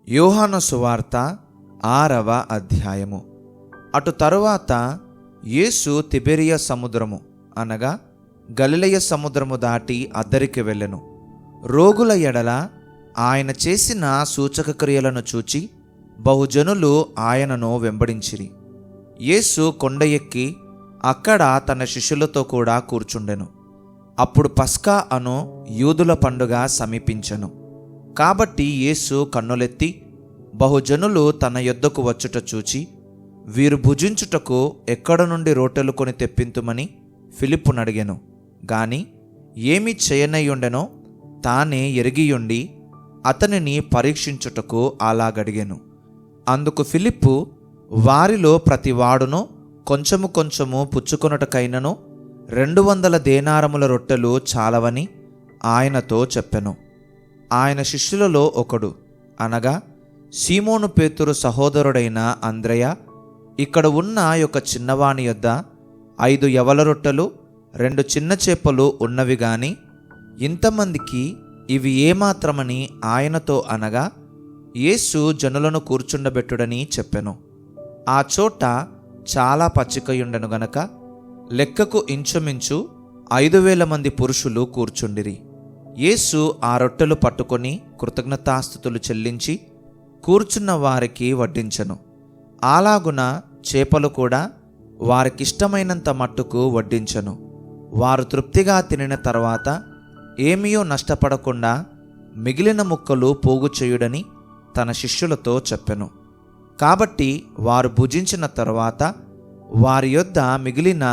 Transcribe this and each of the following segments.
యోహాను సువార్త 6వ అధ్యాయము. అటు తరువాత యేసు తిబెరియ సముద్రము అనగా గలిలయ సముద్రము దాటి అద్దరికి వెళ్ళెను. రోగుల ఎడల ఆయన చేసిన సూచక క్రియలను చూచి బహుజనులు ఆయనను వెంబడించిరి. యేసు కొండ ఎక్కి అక్కడ తన శిష్యులతో కూడా కూర్చుండెను. అప్పుడు పస్కా అను యూదుల పండుగ సమీపించెను. కాబట్టి యేసు కన్నులెత్తి బహుజనులు తన యొద్దకు వచ్చుట చూచి, వీరు భుజించుటకు ఎక్కడ నుండి రొట్టెలు కొని తెప్పింతుమని ఫిలిప్పునడిగెను. గాని ఏమి చేయనయ్యుండెనో తానే ఎరిగియుండి అతనిని పరీక్షించుటకు అలాగడిగెను. అందుకు ఫిలిప్పు, వారిలో ప్రతివాడును కొంచెము కొంచెము పుచ్చుకొనుటకైనను 200 దేనారముల రొట్టెలు చాలవని ఆయనతో చెప్పెను. ఆయన శిష్యులలో ఒకడు, అనగా సీమోను పేతురు సహోదరుడైన అంద్రెయ, ఇక్కడ ఉన్న ఒక చిన్నవాని యొద్ద 5 యవల రొట్టెలు 2 చిన్న చేపలు ఉన్నవి గాని ఇంతమందికి ఇవి ఏమాత్రమని ఆయనతో అనగా, యేసు జనులను కూర్చుండబెట్టుడని చెప్పెను. ఆ చోట చాలా పచ్చికయుండెను గనక లెక్కకు ఇంచుమించు 5,000 మంది పురుషులు కూర్చుండిరి. యేసు ఆ రొట్టెలు పట్టుకొని కృతజ్ఞతాస్తుతులు చెల్లించి కూర్చున్న వారికి వడ్డించెను. అలాగున చేపలు కూడా వారికిష్టమైనంత మట్టుకు వడ్డించెను. వారు తృప్తిగా తినిన తర్వాత ఏమీయో నష్టపడకుండా మిగిలిన ముక్కలు పోగు చేయుడని తన శిష్యులతో చెప్పెను. కాబట్టి వారు భుజించిన తరువాత వారి యొద్ద మిగిలిన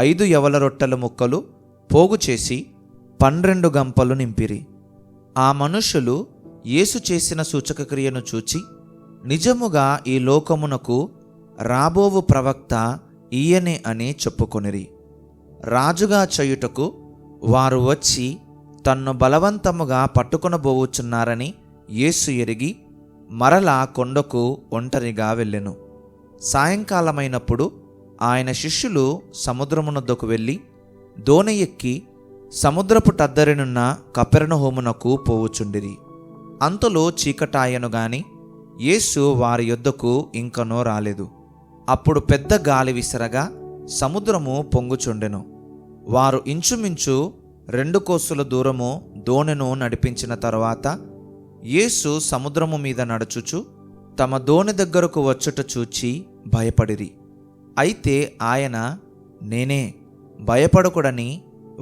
5 యవల రొట్టెల ముక్కలు పోగు చేసి 12 గంపలు నింపిరి. ఆ మనుషులు యేసు చేసిన సూచక క్రియను చూచి, నిజముగా ఈ లోకమునకు రాబోవు ప్రవక్త ఈయనే అని చెప్పుకొనిరి. రాజుగా చేయుటకు వారు వచ్చి తన్ను బలవంతముగా పట్టుకొనబోవుచున్నారని యేసు ఎరిగి మరలా కొండకు ఒంటరిగా వెళ్ళెను. సాయంకాలమైనప్పుడు ఆయన శిష్యులు సముద్రమునొద్దకు వెళ్ళి దోణి ఎక్కి సముద్రపు టద్దరినున్న కపెర్నహూమునకు పోవుచుండిరి. అంతలో చీకటాయను గాని యేసు వారి యొద్దకు ఇంకనో రాలేదు. అప్పుడు పెద్ద గాలి విసరగా సముద్రము పొంగుచుండెను. వారు ఇంచుమించు 2 కోసుల దూరము దోణిను నడిపించిన తరువాత యేసు సముద్రము మీద నడుచుచు తమ దోణి దగ్గరకు వచ్చుట చూచి భయపడిరి. అయితే ఆయన, నేనే, భయపడకుడని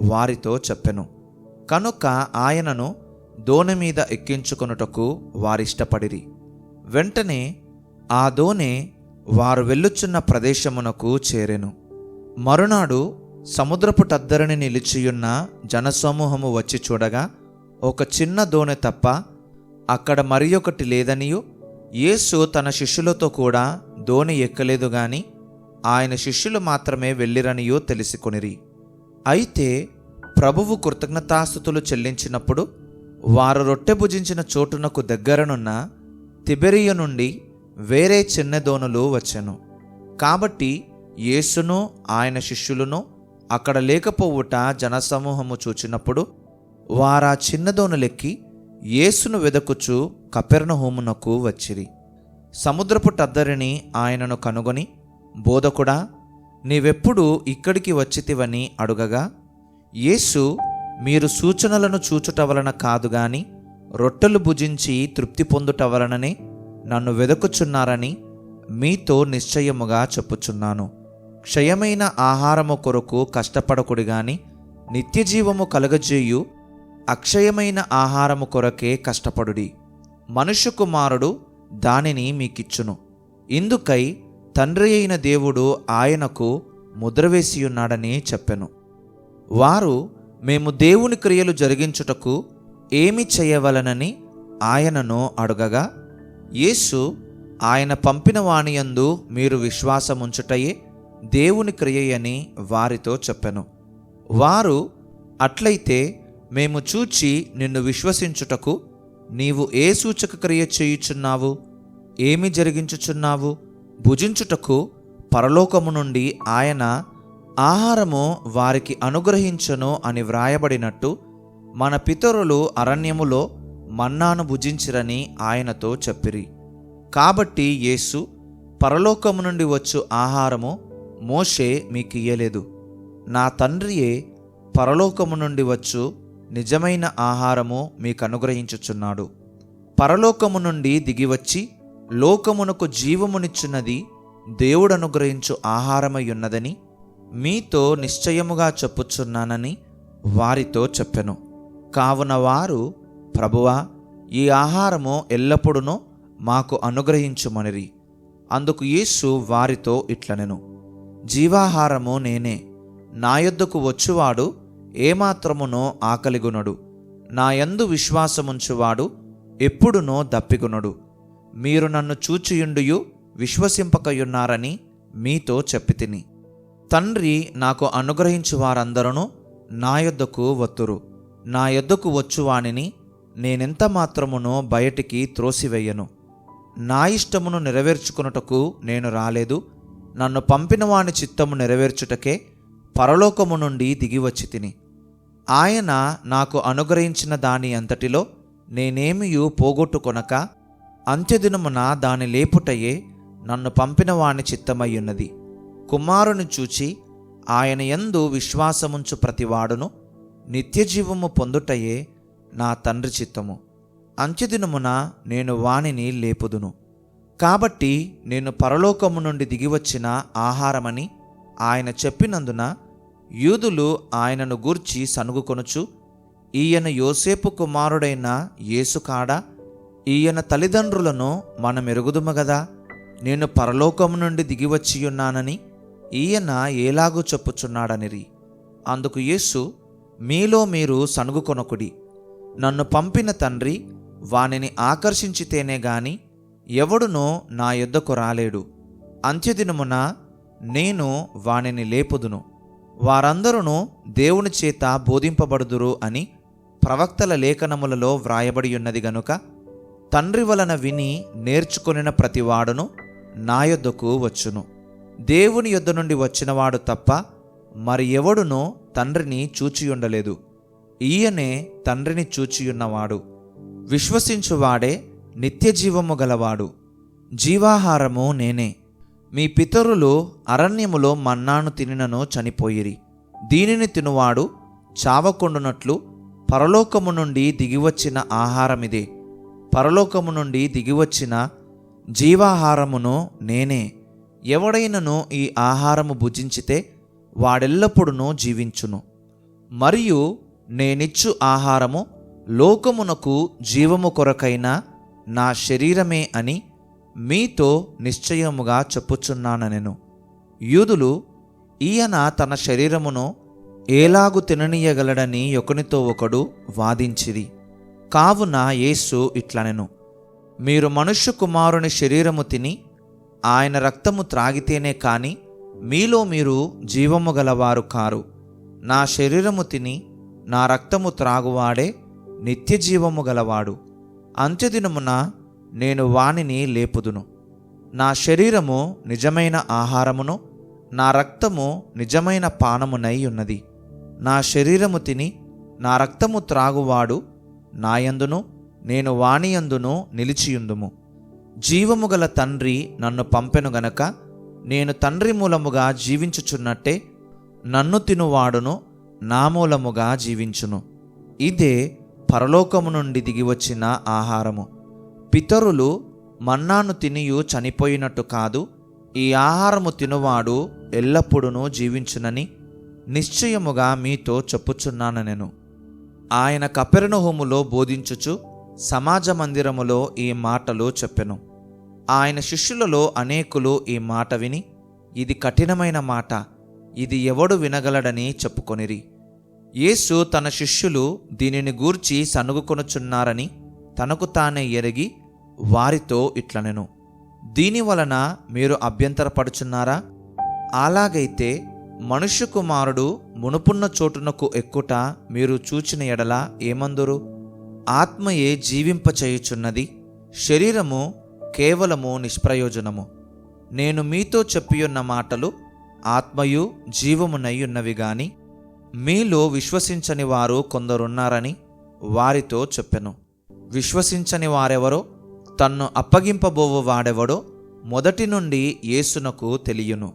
వారితో చెప్పెను. కనుక ఆయనను దోణి మీద ఎక్కించుకొనుటకు వారిష్టపడిరి. వెంటనే ఆ దోణి వారు వెళ్ళుచున్న ప్రదేశమునకు చేరెను. మరునాడు సముద్రపు టద్దరిని నిలిచియున్న జనసమూహము వచ్చి చూడగా ఒక చిన్న దోణి తప్ప అక్కడ మరి ఒకటి లేదనియు, యేసు తన శిష్యులతో కూడా దోణి ఎక్కలేదు గాని ఆయన శిష్యులు మాత్రమే వెళ్ళిరనియో తెలిసికొనిరి. అయితే ప్రభువు కృతజ్ఞతాస్తుతులు చెల్లించినప్పుడు వారు రొట్టె భుజించిన చోటునకు దగ్గరనున్న తిబెరియ నుండి వేరే చిన్న దోణులు వచ్చెను. కాబట్టి యేసును ఆయన శిష్యులను అక్కడ లేకపోవుట జనసమూహము చూచినప్పుడు వారా చిన్న దోణులెక్కి యేసును వెదకుచు కపెర్నహూమునకు వచ్చిరి. సముద్రపు టద్దరిని ఆయనను కనుగొని, బోధకుడా, నీవెప్పుడు ఇక్కడికి వచ్చితివని అడుగగా, యేసు, మీరు సూచనలను చూచుట వలన కాదు గాని రొట్టెలు భుజించి తృప్తి పొందుట వలననే నన్ను వెదకుచున్నారని మీతో నిశ్చయముగా చెప్పుచున్నాను. క్షయమైన ఆహారము కొరకు కష్టపడకుడి గాని నిత్యజీవము కలగజేయు అక్షయమైన ఆహారము కొరకే కష్టపడుడి. మనుష్య కుమారుడు దానిని మీకిచ్చును. ఇందుకై తండ్రి అయిన దేవుడు ఆయనకు ముద్రవేసియున్నాడని చెప్పెను. వారు, మేము దేవుని క్రియలు జరిగించుటకు ఏమి చేయవలనని ఆయనను అడుగగా, యేసు, ఆయన పంపిన వానియందు మీరు విశ్వాసముంచుటయే దేవుని క్రియయని వారితో చెప్పెను. వారు, అట్లయితే మేము చూచి నిన్ను విశ్వసించుటకు నీవు ఏ సూచక క్రియ చేయుచున్నావు? ఏమి జరిగించుచున్నావు? భుజించుటకు పరలోకము నుండి ఆయన ఆహారము వారికి అనుగ్రహించను అని వ్రాయబడినట్టు మన పితరులు అరణ్యములో మన్నాను భుజించిరని ఆయనతో చెప్పిరి. కాబట్టి యేసు, పరలోకము నుండి వచ్చు ఆహారము మోషే మీకియ్యలేదు, నా తండ్రియే పరలోకము నుండి వచ్చు నిజమైన ఆహారము మీకు అనుగ్రహించుచున్నాడు. పరలోకము నుండి దిగివచ్చి లోకమునకు జీవమునిచ్చున్నది దేవుడు అనుగ్రహించు ఆహారమయ్యున్నదని మీతో నిశ్చయముగా చెప్పుచున్నానని వారితో చెప్పెను. కావున వారు, ప్రభువా, ఈ ఆహారము ఎల్లప్పుడూ మాకు అనుగ్రహించుమనిరి. అందుకు యేసు వారితో ఇట్లనెను, జీవాహారము నేనే. నా యొద్దకు వచ్చువాడు ఏమాత్రమునో ఆకలిగొనడు, నా యందు విశ్వాసముంచువాడు ఎప్పుడునో దప్పిగొనడు. మీరు నన్ను చూచియుండియు విశ్వసింపకయున్నారని మీతో చెప్పితిని. తండ్రి నాకు అనుగ్రహించు వారందరూ నా యొద్దకు వత్తురు. నా యొద్దకు వచ్చువానిని నేనెంత మాత్రమునో బయటికి త్రోసివేయను. నా ఇష్టమును నెరవేర్చుకొనుటకు నేను రాలేదు, నన్ను పంపిన వాని చిత్తము నెరవేర్చుటకే పరలోకము నుండి దిగివచ్చి తిని. ఆయన నాకు అనుగ్రహించిన దాని అంతటిలో నేనేమియూ పోగొట్టుకొనక అంత్యదినమున దాని లేపుటయే నన్ను పంపిన వాని చిత్తమయ్యున్నది. కుమారుని చూచి ఆయన యందు విశ్వాసముంచు ప్రతివాడును నిత్యజీవము పొందుటయే నా తండ్రి చిత్తము. అంత్యదినమున నేను వానిని లేపుదును. కాబట్టి నేను పరలోకము నుండి దిగివచ్చిన ఆహారమని ఆయన చెప్పినందున యూదులు ఆయనను గూర్చి సనుగుకొనుచు, ఈయన యోసేపు కుమారుడైన యేసు కాడా? ఈయన తల్లిదండ్రులను మనమెరుగుదుము గదా. నేను పరలోకము నుండి దిగివచ్చియున్నానని ఈయన ఏలాగూ చెప్పుచున్నాడనిరి. అందుకు యేసు, మీలో మీరు సనుగుకొనకుడి. నన్ను పంపిన తండ్రి వానిని ఆకర్షించితేనే గాని ఎవడునో నా యొద్దకు రాలేడు. అంత్యదినమున నేను వానిని లేపుదును. వారందరూ దేవుని చేత బోధింపబడుదురు అని ప్రవక్తల లేఖనములలో వ్రాయబడి ఉన్నది గనుక తండ్రి వలన విని నేర్చుకొనిన ప్రతివాడును నా యొద్దకు వచ్చును. దేవుని యొద్ద నుండి వచ్చినవాడు తప్ప మరి ఎవడునో తండ్రిని చూచియుండలేదు. ఈయనే తండ్రిని చూచియున్నవాడు. విశ్వసించువాడే నిత్యజీవము గలవాడు. జీవాహారము నేనే. మీ పితరులు అరణ్యములో మన్నాను తినినను చనిపోయిరి. దీనిని తినువాడు చావకుండునట్లు పరలోకము నుండి దిగివచ్చిన ఆహారమిదే. పరలోకము నుండి దిగివచ్చిన జీవాహారమును నేనే. ఎవడైనను ఈ ఆహారము భుజించితే వాడెల్లప్పుడూ జీవించును. మరియు నేనిచ్చు ఆహారము లోకమునకు జీవము కొరకైన నా శరీరమే అని మీతో నిశ్చయముగా చెప్పుచున్నానెను. యూదులు, ఈయన తన శరీరమును ఏలాగు తిననీయగలడని ఒకనితో ఒకడు వాదించిరి. కావున యేసు ఇట్లనెను, మీరు మనుష్య కుమారుని శరీరము తిని ఆయన రక్తము త్రాగితేనే కాని మీలో మీరు జీవము గలవారు కారు. నా శరీరము తిని నా రక్తము త్రాగువాడే నిత్యజీవము గలవాడు. అంత్యదినమున నేను వానిని లేపుదును. నా శరీరము నిజమైన ఆహారమును నా రక్తము నిజమైన పానమునై ఉన్నది. నా శరీరము తిని నా రక్తము త్రాగువాడు నాయందును నేను వానియందును నిలిచియుందుము. జీవము గల తండ్రి నన్ను పంపెను గనక నేను తండ్రి మూలముగా జీవించుచున్నట్టే నన్ను తినువాడును నా మూలముగా జీవించును. ఇదే పరలోకము నుండి దిగివచ్చిన ఆహారము. పితరులు మన్నాను తినియు చనిపోయినట్టు కాదు, ఈ ఆహారము తినువాడు ఎల్లప్పుడూ జీవించునని నిశ్చయముగా మీతో చెప్పుచున్నానెను. ఆయన కపెర్నహూములో బోధించుచు సమాజ మందిరములో ఈ మాటలు చెప్పెను. ఆయన శిష్యులలో అనేకులు ఈ మాట విని, ఇది కఠినమైన మాట, ఇది ఎవడు వినగలడని చెప్పుకొనిరి. యేసు తన శిష్యులు దీనిని గూర్చి సనుగుకొనుచున్నారని తనకు తానే ఎరిగి వారితో ఇట్లనెను, దీనివలన మీరు అభ్యంతరపడుచున్నారా? అలాగైతే మనుష్య కుమారుడు మునుపున్న చోటునకు ఎక్కుట మీరు చూచిన ఎడల ఏమందురు? ఆత్మయే జీవింపచేయుచున్నది, శరీరము కేవలము నిష్ప్రయోజనము. నేను మీతో చెప్పియున్న మాటలు ఆత్మయు జీవమునయ్యున్నవి గాని మీలో విశ్వసించని వారు కొందరున్నారని వారితో చెప్పెను. విశ్వసించని వారెవరో, తన్ను అప్పగింపబోవు వాడెవడో మొదటి నుండి యేసునకు తెలియను.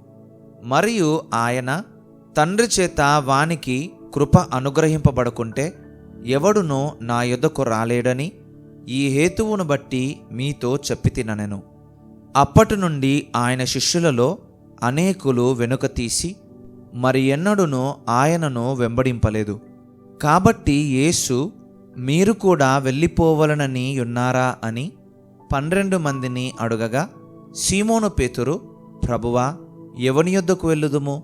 మరియు ఆయన తండ్రి చేత వానికి కృప అనుగ్రహింపబడకుంటే ఎవడునూ నా యొద్దకు రాలేడని ఈ హేతువును బట్టి మీతో చెప్పితినెను. అప్పటి నుండి ఆయన శిష్యులలో అనేకులు వెనుక తీసి మరి ఎన్నడూనూ ఆయనను వెంబడింపలేదు. కాబట్టి యేసు, మీరు కూడా వెళ్ళిపోవలనని ఉన్నారా అని 12 మందిని అడుగగా, సీమోను పేతురు, ప్రభువా, ఎవని యొద్దకు వెళ్ళుదుము?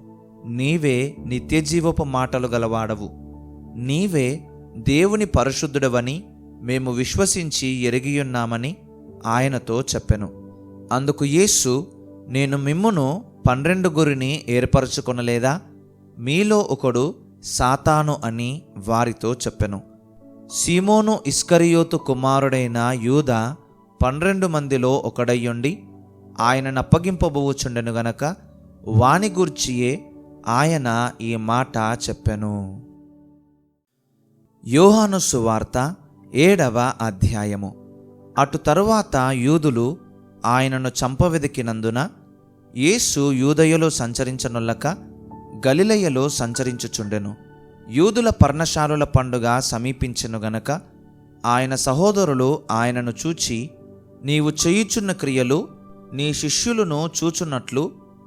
నీవే నిత్యజీవపు మాటలు గలవాడవు. నీవే దేవుని పరిశుద్ధుడవని మేము విశ్వసించి ఎరిగియున్నామని ఆయనతో చెప్పెను. అందుకు యేసు, నేను మిమ్మును 12 ఏర్పరచుకొనలేదా? మీలో ఒకడు సాతాను అని వారితో చెప్పెను. సీమోను ఇస్కరియోతు కుమారుడైన యూదా 12 మందిలో ఒకడయ్యుండి ఆయనను అప్పగింపబోచుండెను గనక వాని గూర్చియే ఆయన ఈ మాట చెప్పెను. యోహాను సువార్త 7వ అధ్యాయము. అటు తరువాత యూదులు ఆయనను చంపవెదికినందున యేసు యూదయలో సంచరించనొల్లక గలిలయలో సంచరించుచుండెను. యూదుల పర్ణశాలుల పండుగ సమీపించెను గనక ఆయన సహోదరులు ఆయనను చూచి, నీవు చేయుచున్న క్రియలు నీ శిష్యులను చూచున్నట్లు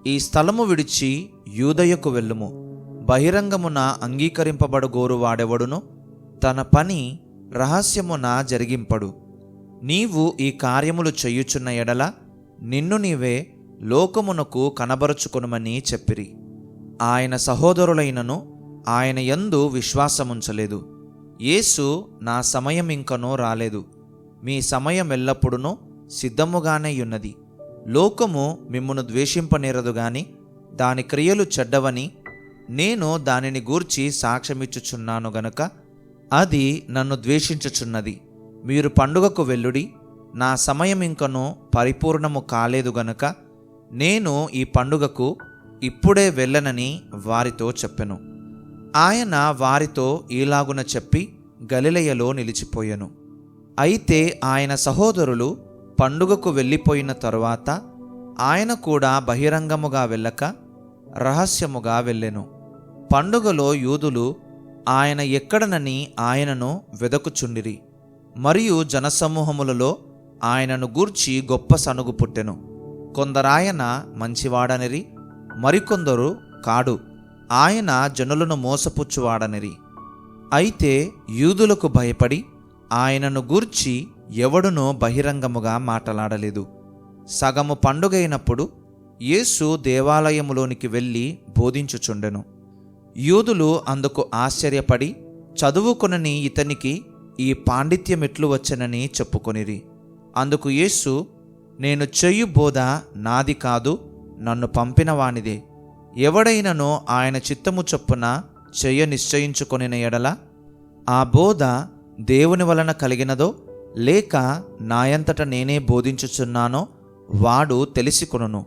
ఈ స్థలము విడిచి యూదయకు వెళ్ళుము. బహిరంగమున అంగీకరింపబడగోరు వాడెవడును తన పని రహస్యమున జరిగింపడు. నీవు ఈ కార్యములు చేయుచున్న ఎడల నిన్ను నీవే లోకమునకు కనబరుచుకొనుమని చెప్పిరి. ఆయన సహోదరులైనను ఆయన యందు విశ్వాసముంచలేదు. యేసు, నా సమయం ఇంకనూ రాలేదు, మీ సమయం ఎల్లప్పుడూ సిద్ధముగానే ఉన్నది. లోకము మిమ్మును ద్వేషింపనేరదు గాని దాని క్రియలు చెడ్డవని నేను దానిని గూర్చి సాక్ష్యమిచ్చుచున్నాను గనుక అది నన్ను ద్వేషించుచున్నది. మీరు పండుగకు వెళ్ళుడి, నా సమయం ఇంకనూ పరిపూర్ణము కాలేదు గనుక నేను ఈ పండుగకు ఇప్పుడే వెళ్ళనని వారితో చెప్పెను. ఆయన వారితో ఈలాగున చెప్పి గలిలయలో నిలిచిపోయెను. అయితే ఆయన సహోదరులు పండుగకు వెళ్ళిపోయిన తరువాత ఆయన కూడా బహిరంగముగా వెళ్ళక రహస్యముగా వెళ్ళెను. పండుగలో యూదులు ఆయన ఎక్కడనని ఆయనను వెదకుచుండిరి. మరియు జనసమూహములలో ఆయనను గూర్చి గొప్ప సనుగు పుట్టెను. కొందరాయన మంచివాడనిరి, మరికొందరు కాడు, ఆయన జనులను మోసపుచ్చువాడనిరి. అయితే యూదులకు భయపడి ఆయనను గూర్చి ఎవడునూ బహిరంగముగా మాటలాడలేదు. సగము పండుగైనప్పుడు యేసు దేవాలయములోనికి వెళ్ళి బోధించుచుండెను. యూదులు అందుకు ఆశ్చర్యపడి, చదువుకొనని ఇతనికి ఈ పాండిత్యమెట్లు వచ్చెనని చెప్పుకొనిరి. అందుకు యేసు, నేను చేయు బోధ నాది కాదు, నన్ను పంపిన వానిదే. ఎవడైనను ఆయన చిత్తము చొప్పున చెయ్య నిశ్చయించుకొనిన ఎడల ఆ బోధ దేవుని వలన కలిగినదో లేక నాయంతట నేనే బోధించుచున్నానో వాడు తెలిసికొనును.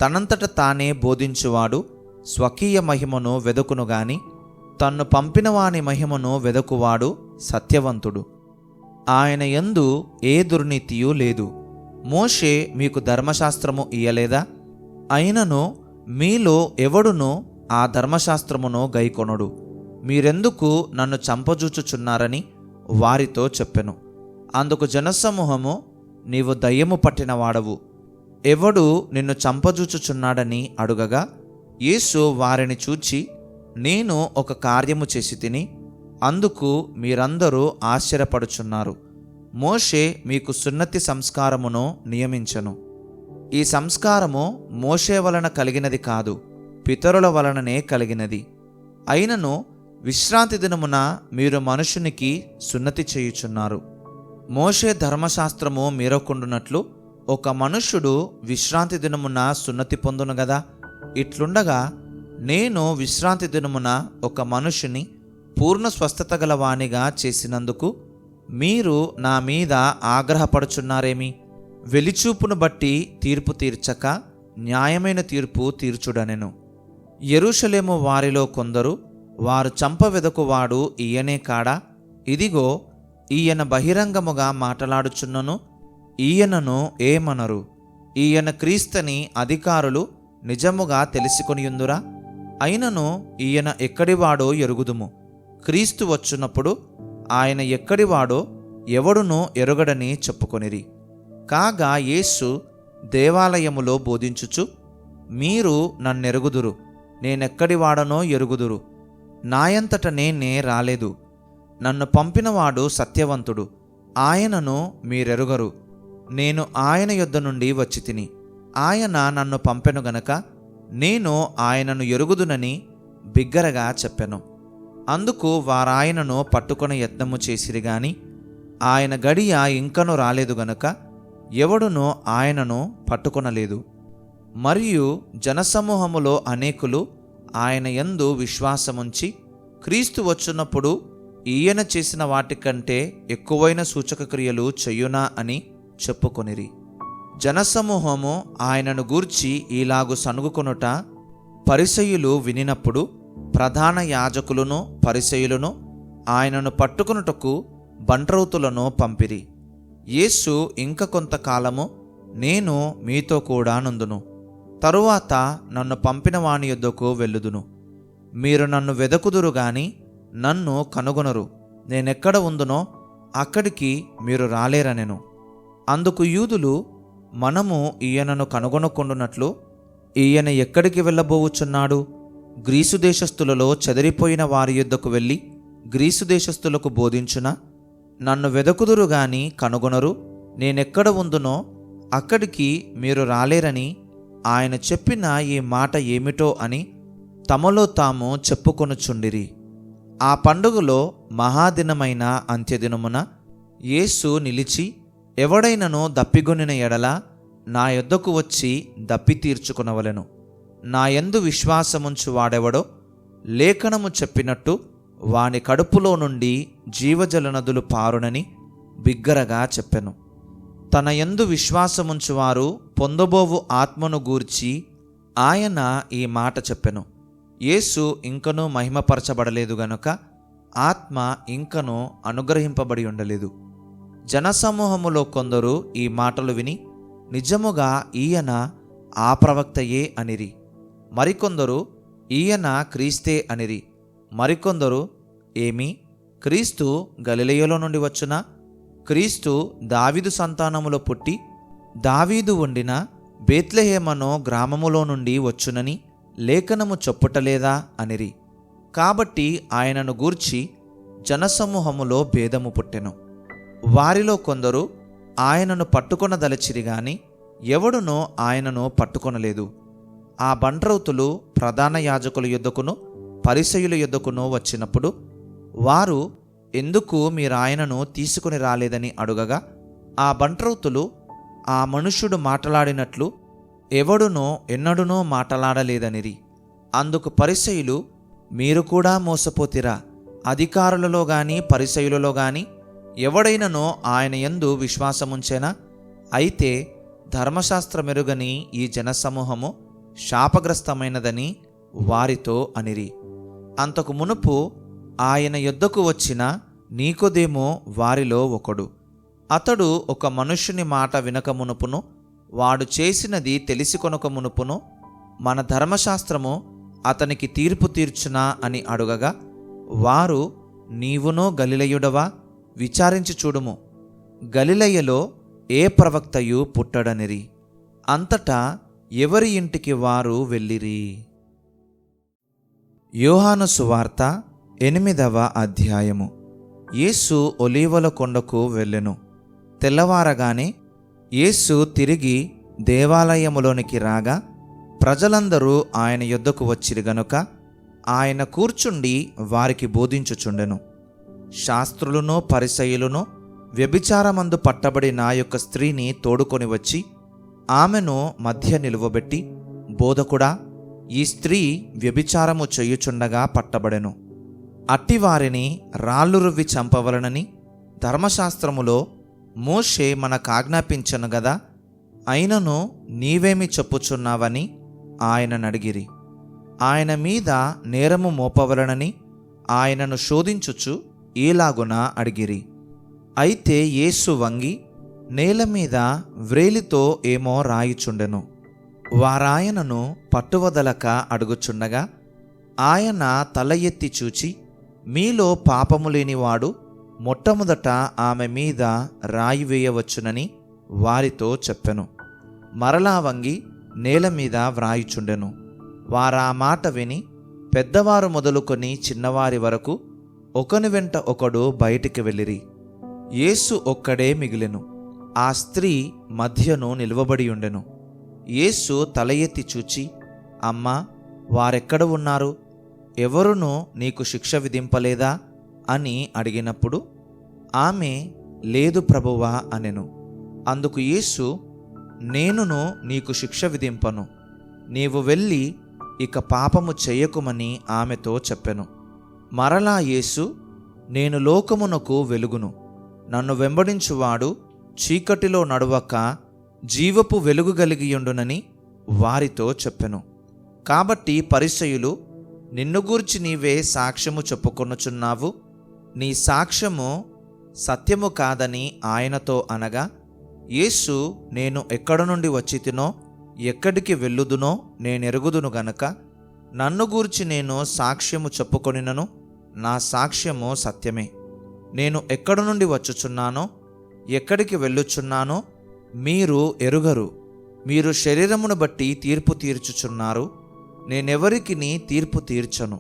తనంతట తానే బోధించువాడు స్వకీయ మహిమను వెదకును గాని తన్ను పంపినవాని మహిమను వెదకువాడు సత్యవంతుడు. ఆయన యందు ఏ దుర్నీతియూ లేదు. మోషే మీకు ధర్మశాస్త్రము ఇయ్యలేదా? అయినను మీలో ఎవడునూ ఆ ధర్మశాస్త్రమును గైకొనడు. మీరెందుకు నన్ను చంపజూచుచున్నారని వారితో చెప్పెను. అందుకు జనసమూహము, నీవు దయ్యము పట్టినవాడవు, ఎవడు నిన్ను చంపజూచుచున్నాడని అడుగగా, యేసు వారిని చూచి, నేను ఒక కార్యము చేసి తిని అందుకు మీరందరూ ఆశ్చర్యపడుచున్నారు. మోషే మీకు సున్నతి సంస్కారమును నియమించెను. ఈ సంస్కారము మోషే వలన కలిగినది కాదు, పితరుల వలననే కలిగినది. అయినను విశ్రాంతి దినమున మీరు మనుషునికి సున్నతి చేయుచున్నారు. మోషే ధర్మశాస్త్రము మీరకుండునట్లు ఒక మనుష్యుడు విశ్రాంతి దినమున సున్నతి పొందును గదా. ఇట్లుండగా నేను విశ్రాంతి దినమున ఒక మనుషుని పూర్ణ స్వస్థత గల వానిగా చేసినందుకు మీరు నా మీద ఆగ్రహపడుచున్నారేమి? వెలిచూపును బట్టి తీర్పు తీర్చక న్యాయమైన తీర్పు తీర్చుడనెను. యెరూషలేము వారిలో కొందరు, వారు చంపవెదకువాడు ఈయనే కాడా? ఇదిగో ఈయన బహిరంగముగా మాటలాడుచున్నను ఈయనను ఏమనరు. ఈయన క్రీస్తని అధికారులు నిజముగా తెలుసుకొనియుందురా? అయినను ఈయన ఎక్కడివాడో ఎరుగుదుము. క్రీస్తు వచ్చున్నప్పుడు ఆయన ఎక్కడివాడో ఎవడునూ ఎరుగడని చెప్పుకొనిరి. కాగా యేసు దేవాలయములో బోధించుచు, మీరు నన్నెరుగుదురు, నేనెక్కడివాడనో ఎరుగుదురు. నాయంతట నేనే రాలేదు, నన్ను పంపినవాడు సత్యవంతుడు, ఆయనను మీరెరుగరు. నేను ఆయన యొద్ద నుండి వచ్చి తిని, ఆయన నన్ను పంపెను గనక నేను ఆయనను ఎరుగుదునని బిగ్గరగా చెప్పెను. అందుకు వారాయనను పట్టుకొని యత్నము చేసిరి గాని ఆయన గడియ ఇంకను రాలేదు గనుక ఎవడునూ ఆయనను పట్టుకొనలేదు. మరియు జనసమూహములో అనేకులు ఆయన యందు విశ్వాసముంచి, క్రీస్తు వచ్చున్నప్పుడు ఈయన చేసిన వాటికంటే ఎక్కువైన సూచక క్రియలు చెయ్యునా అని చెప్పుకొనిరి. జనసమూహము ఆయనను గూర్చి ఈలాగు సనుగుకొనుట పరిసయ్యులు వినినప్పుడు ప్రధాన యాజకులను పరిసయ్యులను ఆయనను పట్టుకొనుటకు బంట్రౌతులను పంపిరి. యేసు ఇంక కొంతకాలము నేను మీతో కూడా నుందును, తరువాత నన్ను పంపిన వాని యొద్దకు వెళ్ళుదును. మీరు నన్ను వెదకుదురు గాని నన్ను కనుగొనరు. నేనెక్కడ ఉందునో అక్కడికి మీరు రాలేరనెను. అందుకు యూదులు, మనము ఈయనను కనుగొనకుండునట్లు ఈయన ఎక్కడికి వెళ్ళబోవుచున్నాడు? గ్రీసు దేశస్థులలో చెదిరిపోయిన వారి యొద్దకు వెళ్ళి గ్రీసు దేశస్థులకు బోధించునా? నన్ను వెదకుదురు గాని కనుగొనరు. నేనెక్కడ ఉందునో అక్కడికి మీరు రాలేరని ఆయన చెప్పిన ఈ మాట ఏమిటో అని తమలో తాము చెప్పుకొనుచుండిరి. ఆ పండుగలో మహాదినమైన అంత్యదినమున యేసు నిలిచి, ఎవడైనను దప్పిగొనిన ఎడల నా యొద్దకు వచ్చి దప్పి తీర్చుకొనవలెను. నా యందు విశ్వాసముంచు వాడెవడో లేఖనము చెప్పినట్టు వాని కడుపులో నుండి జీవజల నదులు పారునని బిగ్గరగా చెప్పెను. తన యందు విశ్వాసముంచువారు పొందబోవు ఆత్మను గూర్చి ఆయన ఈ మాట చెప్పెను. యేసు ఇంకనూ మహిమపరచబడలేదు గనుక ఆత్మ ఇంకనూ అనుగ్రహింపబడి ఉండలేదు. జనసమూహములో కొందరు ఈ మాటలు విని, నిజముగా ఈయన ఆ ప్రవక్తయే అనిరి. మరికొందరు ఈయన క్రీస్తే అనిరి. మరికొందరు, ఏమి క్రీస్తు గలిలయలో నుండి వచ్చునా? క్రీస్తు దావీదు సంతానములో పుట్టి దావీదు ఉండిన బేత్లెహేమను గ్రామములో నుండి వచ్చునని లేఖనము చెప్పుటలేదా అనిరి. కాబట్టి ఆయనను గూర్చి జనసమూహములో భేదము పుట్టెను. వారిలో కొందరు ఆయనను పట్టుకొనదలచిరి గాని ఎవడునూ ఆయనను పట్టుకొనలేదు. ఆ బంట్రౌతులు ప్రధాన యాజకుల యొద్దకును పరిసయ్యుల యొద్దకును వచ్చినప్పుడు వారు, ఎందుకు మీరాయనను తీసుకుని రాలేదని అడుగగా, ఆ బంట్రౌతులు, ఆ మనుష్యుడు మాటలాడినట్లు ఎవడునో ఎన్నడూనూ మాటలాడలేదనిరి. అందుకు పరిసయ్యులు, మీరు కూడా మోసపోతిరా? అధికారులలో గాని పరిసయ్యులలో గాని ఎవడైననో ఆయన యందు విశ్వాసముంచెనా? అయితే ధర్మశాస్త్రమెరుగని ఈ జనసమూహము శాపగ్రస్తమైనదని వారితో అనిరి. అంతకు మునుపు ఆయన యొద్దకు వచ్చిన నీకోదేమో వారిలో ఒకడు. అతడు ఒక మనుష్యుని మాట వినక మునుపును వాడు చేసినది తెలిసి కొనక మునుపును మన ధర్మశాస్త్రము అతనికి తీర్పు తీర్చునా అని అడుగగా, వారు, నీవునో గలిలయుడవా? విచారించి చూడుము, గలిలయలో ఏ ప్రవక్తయు పుట్టడనిరి. అంతటా ఎవరి ఇంటికి వారు వెళ్ళిరి. యోహాను సువార్త 8వ అధ్యాయము. యేసు ఒలీవల కొండకు వెళ్ళెను. తెల్లవారగానే యేసు తిరిగి దేవాలయములోనికి రాగా ప్రజలందరూ ఆయన యొద్దకు వచ్చిరి గనుక ఆయన కూర్చుండి వారికి బోధించుచుండెను. శాస్త్రులను పరిసయ్యులను వ్యభిచారమందు పట్టబడిన యొక్క స్త్రీని తోడుకొని వచ్చి ఆమెను మధ్య నిలువబెట్టి, బోధకుడా, ఈ స్త్రీ వ్యభిచారము చేయుచుండగా పట్టబడెను. అట్టివారిని రాళ్ళు రువ్వి చంపవలనని ధర్మశాస్త్రములో మోషే మనకాజ్ఞాపించెను గదా, అయినను నీవేమి చెప్పుచున్నావని ఆయననడిగిరి. ఆయన మీద నేరము మోపవలనని ఆయనను శోధించుచు ఈలాగున అడిగిరి, అయితే యేసు వంగి నేల మీద వ్రేలితో ఏమో రాయిచుండెను. వారాయనను పట్టువదలక అడుగుచుండగా ఆయన తల ఎత్తి చూచి, మీలో పాపము లేనివాడు మొట్టమొదట ఆమె మీద రాయి వేయవచ్చునని వారితో చెప్పెను. మరలా వంగి నేల మీద వ్రాయిచుండెను. వారా మాట విని పెద్దవారు మొదలుకొని చిన్నవారి వరకు ఒకని వెంట ఒకడు బయటికి వెళ్ళిరి. యేసు ఒక్కడే మిగిలెను. ఆ స్త్రీ మధ్యను నిలువబడి ఉండెను. యేసు తల ఎత్తి చూచి, అమ్మా, వారెక్కడ ఉన్నారు? ఎవరునూ నీకు శిక్ష విధింపలేదా అని అడిగినప్పుడు ఆమె, లేదు ప్రభువా అనెను. అందుకు యేసు, నేనును నీకు శిక్ష విధింపను. నీవు వెళ్ళి ఇక పాపము చేయకుమని ఆమెతో చెప్పెను. మరలా యేసు, నేను లోకమునకు వెలుగును. నన్ను వెంబడించువాడు చీకటిలో నడవక జీవపు వెలుగు కలిగియుండునని వారితో చెప్పెను. కాబట్టి పరిసయ్యులు, నిన్ను గూర్చి నీవే సాక్ష్యము చెప్పుకొనుచున్నావు, నీ సాక్ష్యము సత్యము కాదని ఆయనతో అనగా, యేసు, నేను ఎక్కడ నుండి వచ్చితినో ఎక్కడికి వెళ్ళుదునో నేనెరుగుదును గనక నన్ను గూర్చి నేను సాక్ష్యము చెప్పుకొనినను నా సాక్ష్యము సత్యమే. నేను ఎక్కడ నుండి వచ్చుచున్నానో ఎక్కడికి వెళ్ళుచున్నానో మీరు ఎరుగరు. మీరు శరీరమును బట్టి తీర్పు తీర్చుచున్నారు. నేనెవరికిని తీర్పు తీర్చను.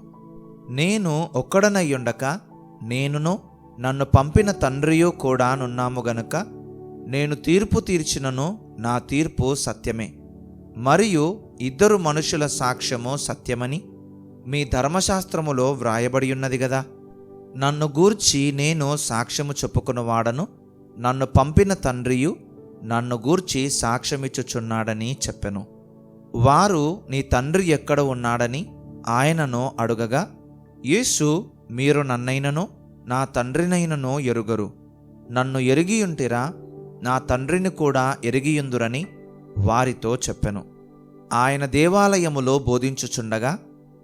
నేను ఒక్కడనయ్యుండక నేనును నన్ను పంపిన తండ్రియో కూడా నున్నాము గనుక నేను తీర్పు తీర్చినను నా తీర్పు సత్యమే. మరియు ఇద్దరు మనుషుల సాక్ష్యము సత్యమని మీ ధర్మశాస్త్రములో వ్రాయబడి ఉన్నది గదా. నన్ను గూర్చి నేను సాక్ష్యము చెప్పుకున్నవాడను, నన్ను పంపిన తండ్రియు నన్ను గూర్చి సాక్ష్యమిచ్చుచున్నాడని చెప్పెను. వారు, నీ తండ్రి ఎక్కడ ఉన్నాడని ఆయనను అడుగగా, యేసు, మీరు నన్నైనను నా తండ్రినైనను ఎరుగరు. నన్ను ఎరిగియుంటిరా, నా తండ్రిని కూడా ఎరిగియుందురని వారితో చెప్పెను. ఆయన దేవాలయములో బోధించుచుండగా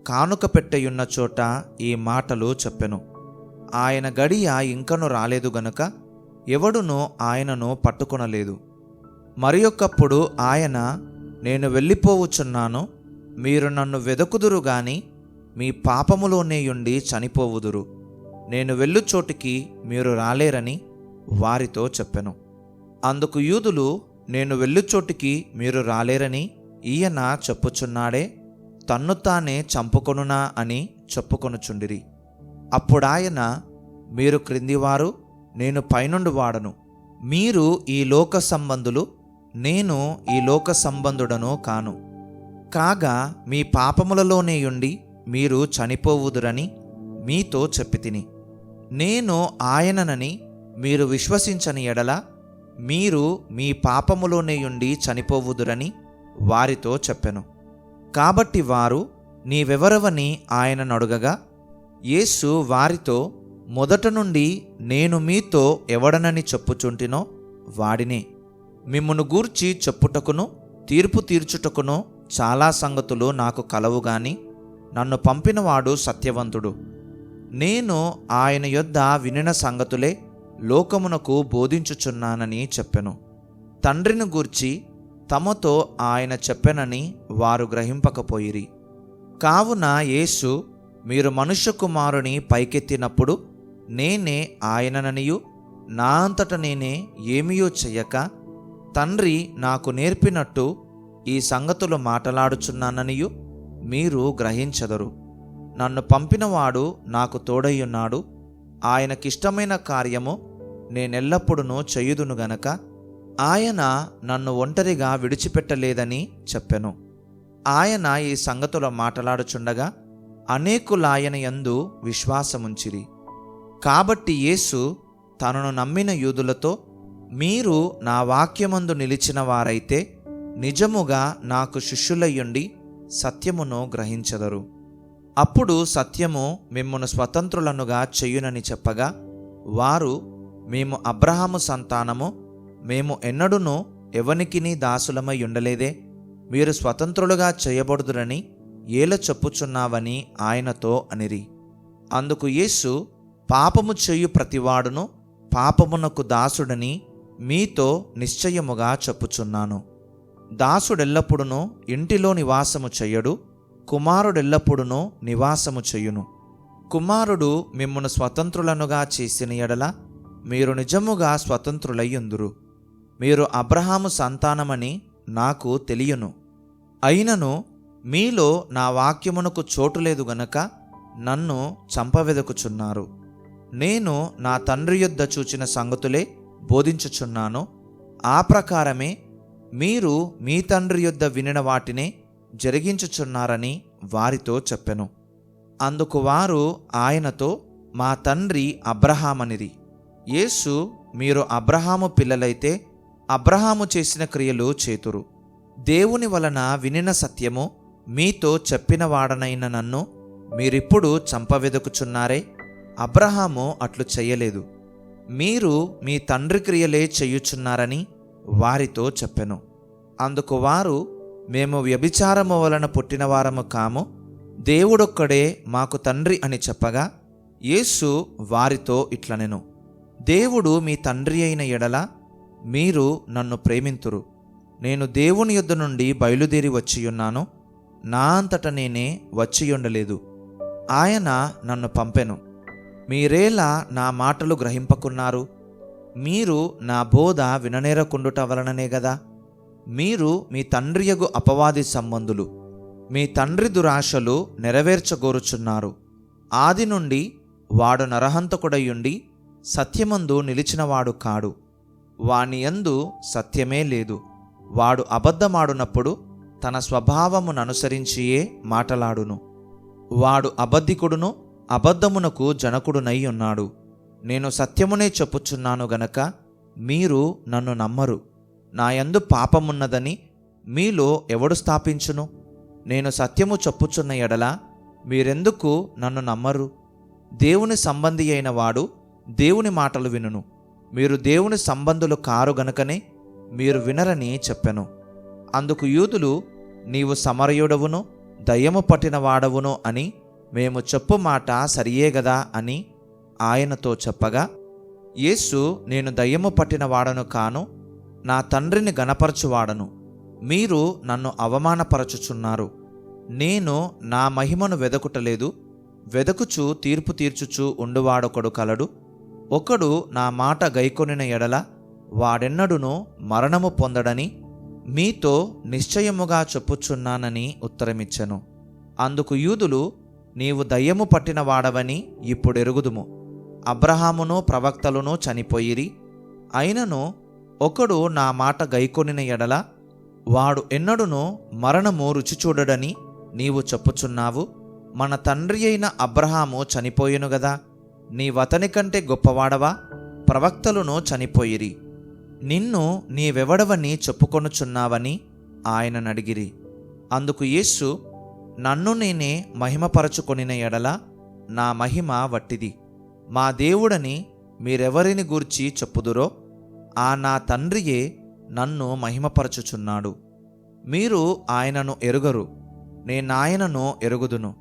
కానుక పెట్టెయున్న చోట ఈ మాటలు చెప్పెను. ఆయన గడియ ఇంకను రాలేదు గనుక ఎవడునూ ఆయనను పట్టుకొనలేదు. మరియొక్కప్పుడు ఆయన, నేను వెళ్ళిపోవుచున్నాను, మీరు నన్ను వెదకుదురు గాని మీ పాపములోనేయుండి చనిపోవుదురు. నేను వెళ్ళు చోటికి మీరు రాలేరని వారితో చెప్పెను. అందుకు యూదులు, నేను వెళ్ళుచోటికి మీరు రాలేరని ఈయన చెప్పుచున్నాడే, తన్ను తానే చంపుకొనునా అని చెప్పుకొనుచుండిరి. అప్పుడాయన, మీరు క్రిందివారు, నేను పైనుండి వాడను. మీరు ఈ లోక సంబంధులు, నేను ఈ లోక సంబంధుడను కాను. కాగా మీ పాపములలోనేయుండి మీరు చనిపోవుదురని మీతో చెప్పితిని. నేను ఆయననని మీరు విశ్వసించని ఎడల మీరు మీ పాపములోనేయుండి చనిపోవుదురని వారితో చెప్పెను. కాబట్టి వారు, నీవెవరవని ఆయనను అడుగగా, యేసు వారితో, మొదట నుండి నేను మీతో ఎవడనని చెప్పుచుంటినో వాడినే. మిమ్మును గూర్చి చెప్పుటకును తీర్పు తీర్చుటకును చాలా సంగతులు నాకు కలవు గాని నన్ను పంపినవాడు సత్యవంతుడు. నేను ఆయన యొద్ద వినిన సంగతులే లోకమునకు బోధించుచున్నానని చెప్పెను. తండ్రిని గూర్చి తమతో ఆయన చెప్పెనని వారు గ్రహింపకపోయిరి. కావున యేసు, మీరు మనుష్య కుమారుని పైకెత్తినప్పుడు నేనే ఆయనననియు నా అంతట నేనే ఏమియో చెయ్యక తండ్రి నాకు నేర్పినట్టు ఈ సంగతులు మాటలాడుచున్నాననియు మీరు గ్రహించెదరు. నన్ను పంపినవాడు నాకు తోడయ్యున్నాడు. ఆయనకిష్టమైన కార్యము నేనెల్లప్పుడూ చేయుదును గనక ఆయన నన్ను ఒంటరిగా విడిచిపెట్టలేదని చెప్పెను. ఆయన ఈ సంగతులు మాటలాడుచుండగా అనేకులాయన యందు విశ్వాసముంచిరి. కాబట్టి యేసు తనను నమ్మిన యూదులతో, మీరు నా వాక్యమందు నిలిచిన వారైతే నిజముగా నాకు శిష్యులయ్యుండి సత్యమును గ్రహించెదరు. అప్పుడు సత్యము మిమ్మును స్వతంత్రులనుగా చెయ్యునని చెప్పగా వారు, మేము అబ్రహాము సంతానము, మేము ఎన్నడూనూ ఎవనికిని దాసులమై ఉండలేదే, మీరు స్వతంత్రులుగా చేయబడుదురని ఏల చెప్పుచున్నావని ఆయనతో అనిరి. అందుకు యేసు, పాపము చేయు ప్రతివాడును పాపమునకు దాసుడని మీతో నిశ్చయముగా చెప్పుచున్నాను. దాసుడెల్లప్పుడునూ ఇంటిలో నివాసము చెయ్యడు, కుమారుడెల్లప్పుడునూ నివాసము చెయ్యును. కుమారుడు మిమ్మును స్వతంత్రులనుగా చేసిన ఎడల మీరు నిజముగా స్వతంత్రులయ్యుందురు. మీరు అబ్రహాము సంతానమని నాకు తెలియను. అయినను మీలో నా వాక్యమునకు చోటు లేదు గనక నన్ను చంపవెదకుచున్నారు. నేను నా తండ్రి యొద్ద చూచిన సంగతులే బోధించుచున్నాను. ఆ ప్రకారమే మీరు మీ తండ్రి యొద్ద వినిన వాటినే జరిగించుచున్నారని వారితో చెప్పెను. అందుకు వారు ఆయనతో, మా తండ్రి అబ్రహామనిరి. యేసు, మీరు అబ్రహాము పిల్లలైతే అబ్రహాము చేసిన క్రియలు చేతురు. దేవుని వలన వినిన సత్యము మీతో చెప్పిన వాడనైన నన్ను మీరిప్పుడు చంపవెదకుచున్నారే. అబ్రహాము అట్లు చెయ్యలేదు. మీరు మీ తండ్రి క్రియలే చెయ్యుచున్నారని వారితో చెప్పెను. అందుకు వారు, మేము వ్యభిచారము వలన పుట్టినవారము కాము, దేవుడొక్కడే మాకు తండ్రి అని చెప్పగా, యేసు వారితో ఇట్లనెను, దేవుడు మీ తండ్రి అయిన ఎడల మీరు నన్ను ప్రేమింతురు. నేను దేవుని యొద్ద నుండి బయలుదేరి వచ్చియున్నాను, నా అంతట నేనే వచ్చియుండలేదు, ఆయన నన్ను పంపెను. మీరేలా నా మాటలు గ్రహింపకున్నారు? మీరు నా బోధ విననేరకుండుట వలననే గదా. మీరు మీ తండ్రియగు అపవాది సంబంధులు. మీ తండ్రి దురాశలు నెరవేర్చగోరుచున్నారు. ఆది నుండి వాడు నరహంతకుడయ్యుండి సత్యమందు నిలిచినవాడు కాడు. వాని యందు సత్యమే లేదు. వాడు అబద్ధమాడునప్పుడు తన స్వభావముననుసరించియే మాటలాడును. వాడు అబద్ధికుడును అబద్ధమునకు జనకుడునై ఉన్నాడు. నేను సత్యమునే చెప్పుచున్నాను గనక మీరు నన్ను నమ్మరు. నా యందు పాపమున్నదని మీలో ఎవడు స్థాపించును? నేను సత్యము చెప్పుచున్న ఎడల మీరెందుకు నన్ను నమ్మరు? దేవుని సంబంధి అయిన వాడు దేవుని మాటలు వినును. మీరు దేవుని సంబంధులు కారు గనుకనే మీరు వినరని చెప్పెను. అందుకు యూదులు, నీవు సమరయుడవును దయ్యము పట్టిన వాడవును అని మేము చెప్పు మాట సరియే గదా అని ఆయనతో చెప్పగా, యేసు, నేను దయ్యము పట్టిన వాడను కాను, నా తండ్రిని గణపరచువాడను. మీరు నన్ను అవమానపరచుచున్నారు. నేను నా మహిమను వెదకుటలేదు, వెదకుచు తీర్పు తీర్చుచు ఉండువాడొకడు కలడు. ఒకడు నా మాట గైకొనిన ఎడల వాడెన్నడును మరణము పొందడని మీతో నిశ్చయముగా చెప్పుచున్నానని ఉత్తరమిచ్చెను. అందుకు యూదులు, నీవు దయ్యము పట్టిన వాడవని ఇప్పుడెరుగుదుము. అబ్రహామును ప్రవక్తలును చనిపోయిరి. అయినను ఒకడు నా మాట గైకొనిన ఎడల వాడు ఎన్నడును మరణము రుచి చూడడని నీవు చెప్పుచున్నావు. మన తండ్రి అయిన అబ్రహాము చనిపోయెను గదా, నీవతని కంటే గొప్పవాడవా? ప్రవక్తలును చనిపోయిరి. నిన్ను నీవెవడవని చెప్పుకొనుచున్నావని ఆయననడిగిరి. అందుకు యేసు, నన్ను నేనే మహిమపరచుకొనిన ఎడల నా మహిమ వట్టిది. మా దేవుడని మీరెవరిని గూర్చి చెప్పుదురో ఆ నా తండ్రియే నన్ను మహిమపరచుచున్నాడు. మీరు ఆయనను ఎరుగరు, నేనాయనను ఎరుగుదును.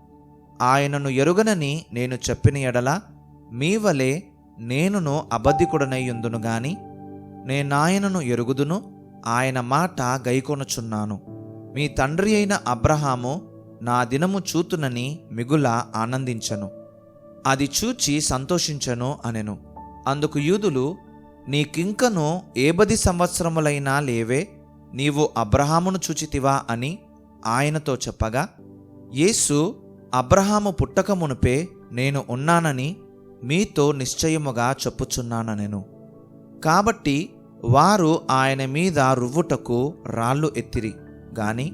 ఆయనను ఎరుగనని నేను చెప్పిన ఎడల మీ వలె నేనును అబద్ధికుడనయ్యుందును గాని నేనాయనను ఎరుగుదును, ఆయన మాట గైకొనుచున్నాను. మీ తండ్రి అయిన అబ్రహాము నా దినము చూతునని మిగుల ఆనందించెను, అది చూచి సంతోషించెను అనెను. అందుకు యూదులు, నీకింకను 70 సంవత్సరములైనా లేవే, నీవు అబ్రహామును చూచితివా అని ఆయనతో చెప్పగా, యేసు, అబ్రహాము పుట్టక మునుపే నేను ఉన్నానని మీతో నిశ్చయముగా చెప్పుచున్నానెను. కాబట్టి వారు ఆయన మీద రువ్వుటకు రాళ్ళు ఎత్తిరి గాని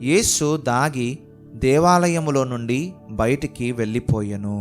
యేసు దాగి దేవాలయములో నుండి బయటికి వెళ్ళిపోయెను.